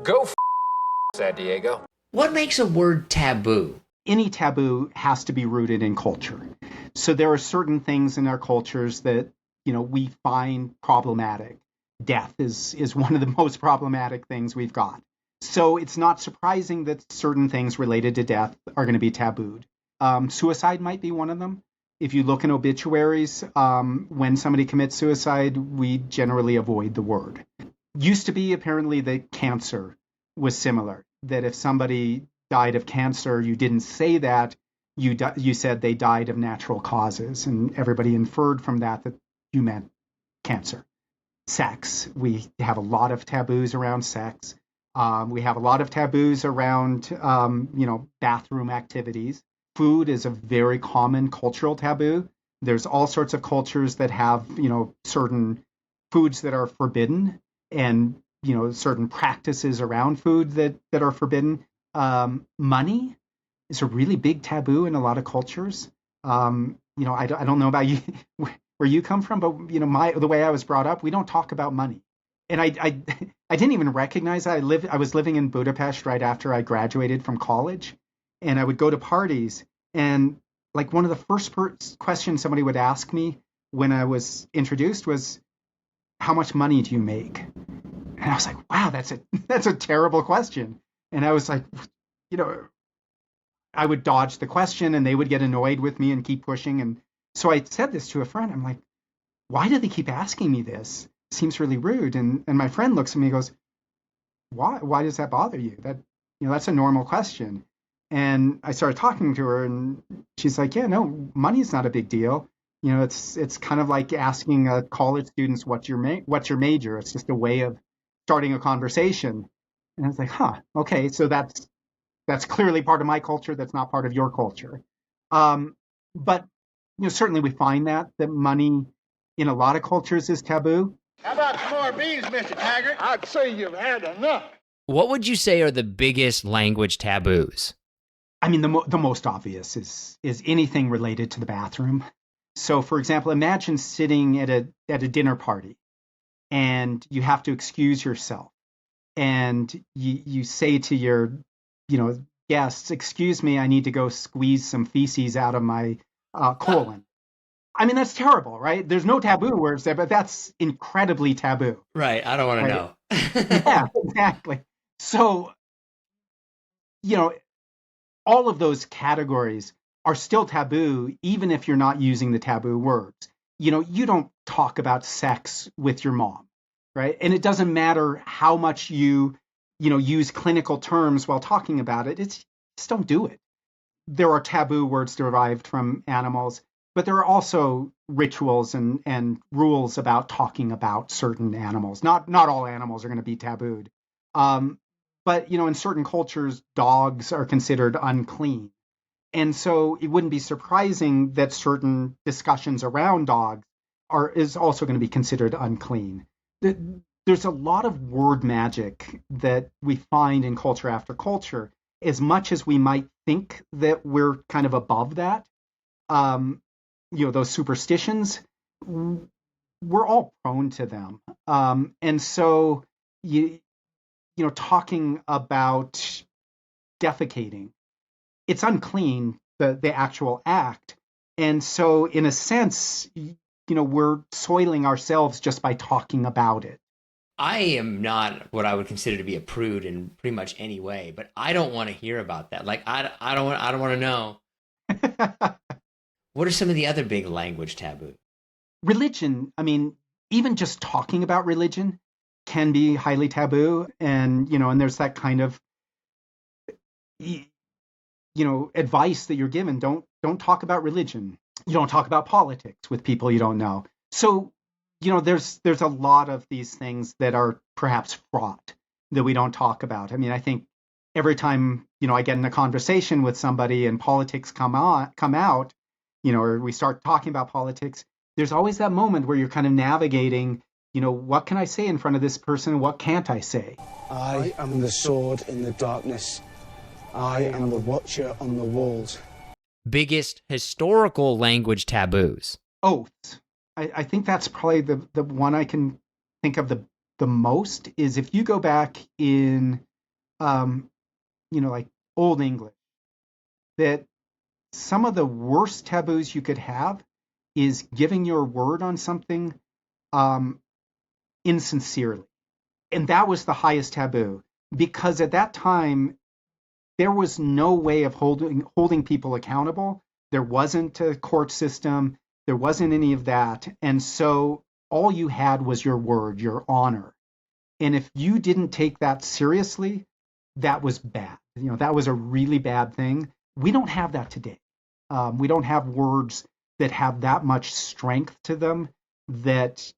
Go San Diego. What makes a word taboo? Any taboo has to be rooted in culture. So there are certain things in our cultures that, we find problematic. Death is one of the most problematic things we've got. So it's not surprising that certain things related to death are going to be tabooed. Suicide might be one of them. If you look in obituaries, when somebody commits suicide, we generally avoid the word. Used to be apparently that cancer was similar, that if somebody died of cancer, you didn't say that, you said they died of natural causes, and everybody inferred from that you meant cancer. Sex, we have a lot of taboos around sex. We have a lot of taboos around, bathroom activities. Food is a very common cultural taboo. There's all sorts of cultures that have, certain foods that are forbidden and, certain practices around food that are forbidden. Money is a really big taboo in a lot of cultures. I don't know about you, where you come from, but, the way I was brought up, we don't talk about money. And I didn't even recognize that. I was living in Budapest right after I graduated from college, and I would go to parties, and like one of the first questions somebody would ask me when I was introduced was, "How much money do you make?" And I was like, "Wow, that's a terrible question." And I was like, I would dodge the question, and they would get annoyed with me and keep pushing. And so I said this to a friend. I'm like, "Why do they keep asking me this? It seems really rude." And my friend looks at me and goes, "Why does that bother you? That's a normal question." And I started talking to her, and she's like, "Yeah, no, money's not a big deal. It's kind of like asking college students what's your major. It's just a way of starting a conversation." And I was like, "Huh, okay, so that's clearly part of my culture. That's not part of your culture." But certainly we find that money in a lot of cultures is taboo. How about some more beans, Mr. Taggart? I'd say you've had enough. What would you say are the biggest language taboos? I mean, the most obvious is anything related to the bathroom. So, for example, imagine sitting at a dinner party, and you have to excuse yourself, and you say to your guests, "Excuse me, I need to go squeeze some feces out of my colon." I mean, that's terrible, right? There's no taboo words there, but that's incredibly taboo. Right. I don't want to know. Yeah, exactly. So, all of those categories are still taboo, even if you're not using the taboo words. You don't talk about sex with your mom, right? And it doesn't matter how much you use clinical terms while talking about it. Just don't do it. There are taboo words derived from animals, but there are also rituals and rules about talking about certain animals. Not all animals are going to be tabooed. But, in certain cultures, dogs are considered unclean. And so it wouldn't be surprising that certain discussions around dogs is also going to be considered unclean. There's a lot of word magic that we find in culture after culture. As much as we might think that we're kind of above that, those superstitions, we're all prone to them. And so, talking about defecating, it's unclean, the actual act. And so, in a sense, we're soiling ourselves just by talking about it. I am not what I would consider to be a prude in pretty much any way, but I don't want to hear about that. Like, I don't want to know. What are some of the other big language taboos? Religion, I mean, even just talking about religion can be highly taboo. And, and there's that kind of, advice that you're given. Don't talk about religion. You don't talk about politics with people you don't know. So, there's a lot of these things that are perhaps fraught that we don't talk about. I mean, I think every time, I get in a conversation with somebody and politics come out, or we start talking about politics, there's always that moment where you're kind of navigating, what can I say in front of this person? What can't I say? I am the sword in the darkness. I am the watcher on the walls. Biggest historical language taboos? Oaths. I think that's probably the one I can think of the the most is if you go back in, like Old English, that some of the worst taboos you could have is giving your word on something insincerely. And that was the highest taboo, because at that time, there was no way of holding people accountable. There wasn't a court system. There wasn't any of that. And so all you had was your word, your honor. And if you didn't take that seriously, that was bad. That was a really bad thing. We don't have that today. We don't have words that have that much strength to them that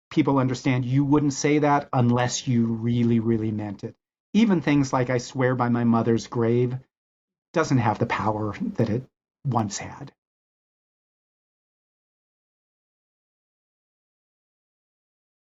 people understand. You wouldn't say that unless you really, really meant it. Even things like "I swear by my mother's grave" doesn't have the power that it once had.